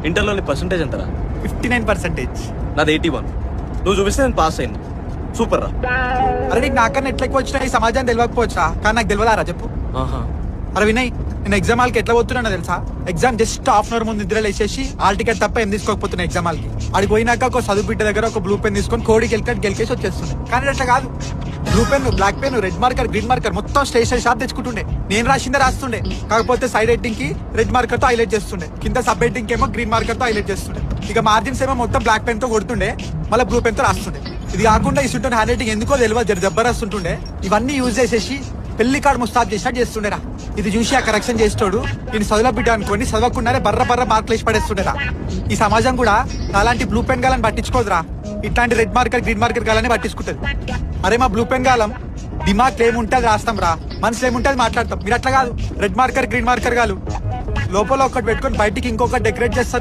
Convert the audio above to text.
ఇంటర్లోని percentage ఎంతరా? 59%. నాది 81. నువ్వు చూపిస్తే నేను పాస్ అయ్యాను. సూపర్ రా. అరే నీకు నాకన్నా ఎట్లా ఎక్కువ వచ్చినా ఈ సమాజాన్ని తెలియకపోవచ్చా? కానీ నాకు తెలియదారా చెప్పు. అరే వినయ్, నేను ఎగ్జామ్ హాల్కి ఎట్లా పోతున్నా తెలుసా? Exam just half an hour ముందు నిద్ర లేచేసి హాల్ టికెట్ తప్ప ఏం తీసుకోకపోతున్నా ఎగ్జామ్ హాల్కి. ఆడికి పోయినాక ఒక చదువు బిడ్డ దగ్గర ఒక బ్లూ పెన్ తీసుకొని కోడికి గెలికేసి వచ్చేస్తుండే. కానీ అట్లా కాదు, blue pen, black pen, red marker, green marker మొత్తం స్టేషనరీ షాప్ తెచ్చుకుంటుండే. నేను రాసిందే రాస్తుండే, కాకపోతే సైడ్ హెడ్డింగ్ కి రెడ్ మార్కర్ తో హైలైట్ చేస్తుండే, కింద సబ్ హెడ్డింగ్ ఏమో గ్రీన్ మార్కర్ తో హైలైట్ చేస్తుండే. ఇక మార్జిన్స్ ఏమో మొత్తం బ్లాక్ పెన్ తో కొడుతుండే, మళ్ళీ బ్లూ పెన్ తో రాస్తుండే. ఇది కాకుండా ఇస్తుంటే హ్యాండ్ రైటింగ్ ఎందుకో తెలియదు, జబర్దస్తుంటుండే. ఇవన్నీ యూజ్ చేసేసి పెళ్లి కార్డు ముస్తాబ్ చేసినట్టు చేస్తుండేరా. ఇది చూసి ఆ కరెక్షన్ చేస్తాడు నేను చదువుల బిడ్డ అనుకోని చదవకుండానే బర్ర మార్కులు వేసి పడేస్తుండేరా. ఈ సమాజం కూడా అలాంటి బ్లూ పెన్ గాలని పట్టించుకోదురా, ఇట్లాంటి రెడ్ మార్కర్, గ్రీన్ మార్కర్ గాలని పట్టించుకుంటది. అరే మా బ్లూ పెన్ గాలం దిమాగ్ ఏముంటే అది రాస్తాం రా, మనసులో ఏముంటే అది మాట్లాడతాం. మీరు అట్లా కాదు, రెడ్ మార్కర్, గ్రీన్ మార్కర్ గాలు లోపల ఒకటి పెట్టుకొని బయటికి ఇంకొకటి డెకరేట్ చేస్తారు.